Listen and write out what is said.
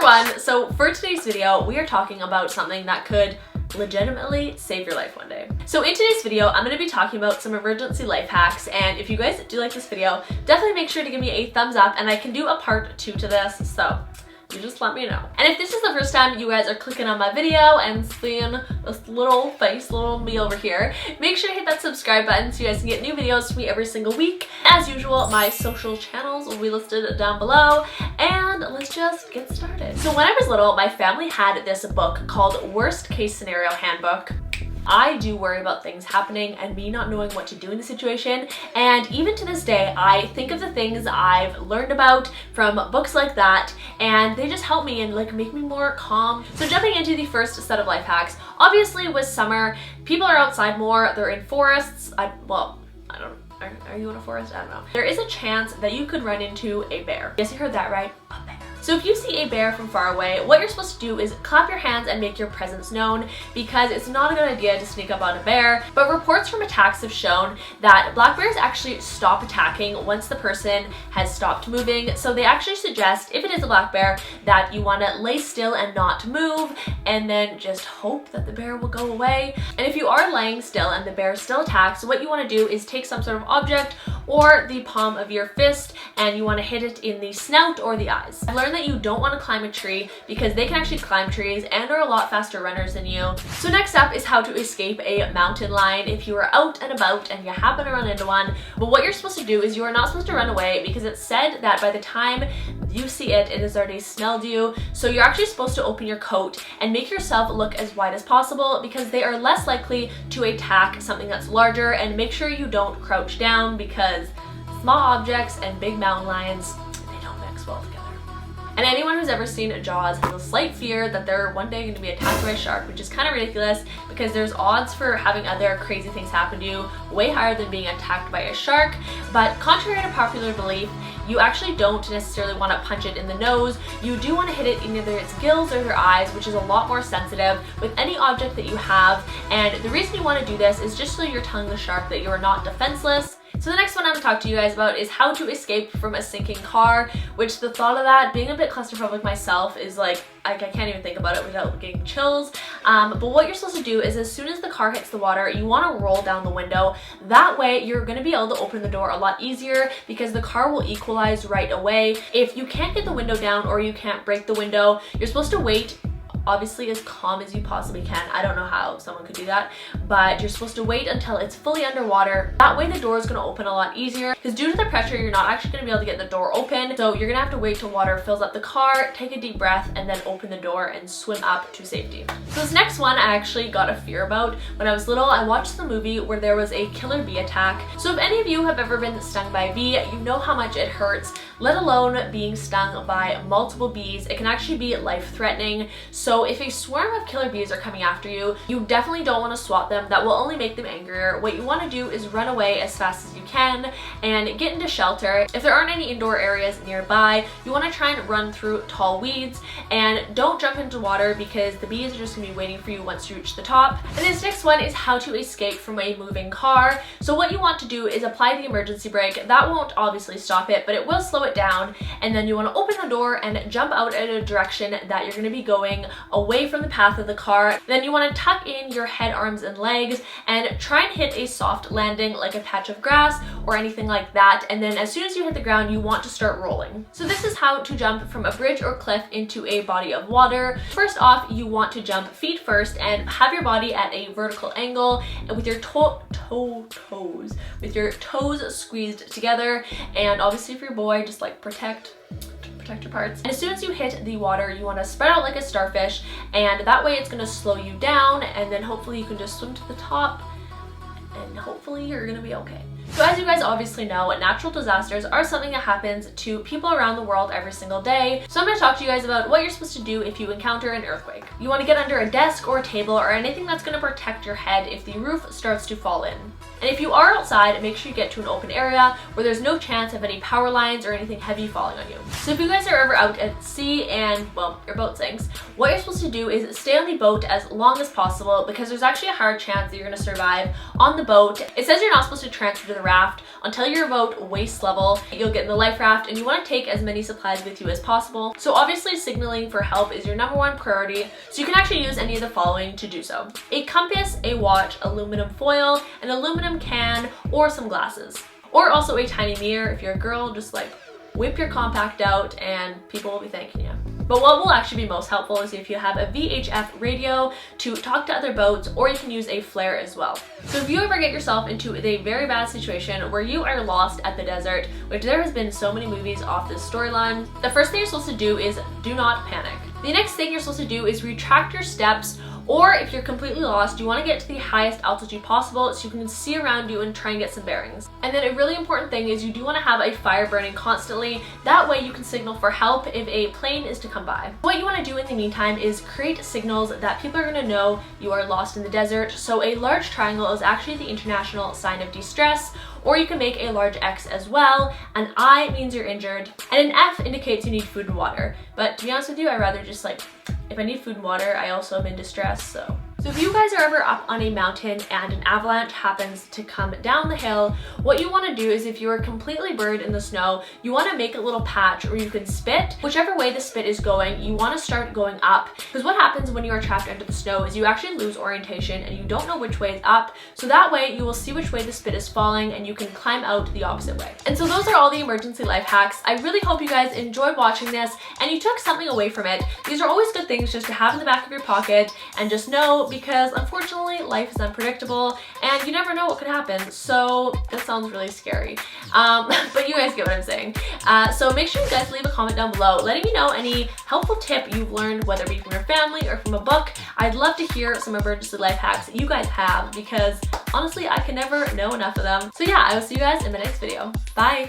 everyone! So for today's video, we are talking about something that could legitimately save your life one day. So in today's video, I'm going to be talking about some emergency life hacks, and if you guys do like this video, definitely make sure to give me a thumbs up, and I can do a part 2 to this, so you just let me know. And if this is the first time you guys are clicking on my video and seeing this little face, little me over here, make sure to hit that subscribe button so you guys can get new videos from me every single week. As usual, my social channels will be listed down below, and let's just get started. So when I was little, my family had this book called Worst Case Scenario Handbook. I do worry about things happening and me not knowing what to do in the situation, and even to this day I think of the things I've learned about from books like that, and they just help me and like make me more calm. So jumping into the first set of life hacks, obviously with summer, people are outside more, they're in forests. Are you in a forest? I don't know. There is a chance that you could run into a bear. Yes, you heard that right, a bear. So if you see a bear from far away, what you're supposed to do is clap your hands and make your presence known, because it's not a good idea to sneak up on a bear. But reports from attacks have shown that black bears actually stop attacking once the person has stopped moving. So they actually suggest, if it is a black bear, that you want to lay still and not move, and then just hope that the bear will go away. And if you are laying still and the bear still attacks, what you want to do is take some sort of object or the palm of your fist, and you want to hit it in the snout or the eyes. I've learned that you don't want to climb a tree because they can actually climb trees and are a lot faster runners than you. So next up is how to escape a mountain lion if you are out and about and you happen to run into one. But what you're supposed to do is you are not supposed to run away, because it's said that by the time you see it, it has already smelled you. So you're actually supposed to open your coat and make yourself look as wide as possible, because they are less likely to attack something that's larger. And make sure you don't crouch down, because small objects and big mountain lions, they don't mix well together. And anyone who's ever seen Jaws has a slight fear that they're one day going to be attacked by a shark, which is kind of ridiculous, because there's odds for having other crazy things happen to you way higher than being attacked by a shark. But contrary to popular belief, you actually don't necessarily want to punch it in the nose. You do want to hit it in either its gills or their eyes, which is a lot more sensitive with any object that you have. And the reason you want to do this is just so you're telling the shark that you are not defenseless. So the next one I'm going to talk to you guys about is how to escape from a sinking car, which the thought of that, being a bit claustrophobic myself, is like, I can't even think about it without getting chills. But what you're supposed to do is, as soon as the car hits the water, you want to roll down the window. That way you're going to be able to open the door a lot easier, because the car will equalize right away. If you can't get the window down or you can't break the window, you're supposed to wait, obviously as calm as you possibly can. I don't know how someone could do that, but you're supposed to wait until it's fully underwater. That way the door is going to open a lot easier, because due to the pressure, you're not actually going to be able to get the door open. So you're going to have to wait till water fills up the car, take a deep breath, and then open the door and swim up to safety. So this next one I actually got a fear about. When I was little, I watched the movie where there was a killer bee attack. So if any of you have ever been stung by a bee, you know how much it hurts, let alone being stung by multiple bees. It can actually be life-threatening. So if a swarm of killer bees are coming after you, you definitely don't want to swat them. That will only make them angrier. What you want to do is run away as fast as you can and get into shelter. If there aren't any indoor areas nearby, you want to try and run through tall weeds, and don't jump into water, because the bees are just going to be waiting for you once you reach the top. And this next one is how to escape from a moving car. So what you want to do is apply the emergency brake. That won't obviously stop it, but it will slow it down. And then you want to open the door and jump out in a direction that you're going to be going away from the path of the car. Then you want to tuck in your head, arms, and legs and try and hit a soft landing like a patch of grass or anything like that. And then as soon as you hit the ground, you want to start rolling. So this is how to jump from a bridge or cliff into a body of water. First off, you want to jump feet first and have your body at a vertical angle, and with your toes squeezed together. And obviously if you're a boy, just like protect your parts. And as soon as you hit the water, you want to spread out like a starfish, and that way it's going to slow you down, and then hopefully you can just swim to the top, and hopefully you're going to be okay. So as you guys obviously know, natural disasters are something that happens to people around the world every single day. So I'm going to talk to you guys about what you're supposed to do if you encounter an earthquake. You want to get under a desk or a table or anything that's going to protect your head if the roof starts to fall in. And if you are outside, make sure you get to an open area where there's no chance of any power lines or anything heavy falling on you. So if you guys are ever out at sea and, well, your boat sinks, what you're supposed to do is stay on the boat as long as possible, because there's actually a higher chance that you're going to survive on the boat. It says you're not supposed to transfer to the raft until you're about waist level. You'll get in the life raft and you want to take as many supplies with you as possible. So obviously signaling for help is your #1 priority, so you can actually use any of the following to do so: a compass, a watch, aluminum foil, an aluminum can, or some glasses. Or also a tiny mirror. If you're a girl, just like whip your compact out and people will be thanking you. But what will actually be most helpful is if you have a VHF radio to talk to other boats, or you can use a flare as well. So if you ever get yourself into a very bad situation where you are lost at the desert, which there has been so many movies off this storyline, the first thing you're supposed to do is do not panic. The next thing you're supposed to do is retract your steps, or if you're completely lost, you want to get to the highest altitude possible so you can see around you and try and get some bearings. And then a really important thing is you do want to have a fire burning constantly. That way you can signal for help if a plane is to come by. What you want to do in the meantime is create signals that people are going to know you are lost in the desert. So a large triangle is actually the international sign of distress, or you can make a large X as well. An I means you're injured, and an F indicates you need food and water. But to be honest with you, I'd rather just like, if I need food and water, I also am in distress, so. So if you guys are ever up on a mountain and an avalanche happens to come down the hill, what you want to do is, if you are completely buried in the snow, you want to make a little patch where you can spit. Whichever way the spit is going, you want to start going up, because what happens when you are trapped under the snow is you actually lose orientation and you don't know which way is up. So that way you will see which way the spit is falling and you can climb out the opposite way. And so those are all the emergency life hacks. I really hope you guys enjoyed watching this and you took something away from it. These are always good things just to have in the back of your pocket, and just know, because unfortunately life is unpredictable and you never know what could happen. So that sounds really scary, but you guys get what I'm saying. So make sure you guys leave a comment down below letting me know any helpful tip you've learned, whether it be from your family or from a book. I'd love to hear some emergency life hacks that you guys have, because honestly I can never know enough of them. So yeah, I will see you guys in the next video. Bye!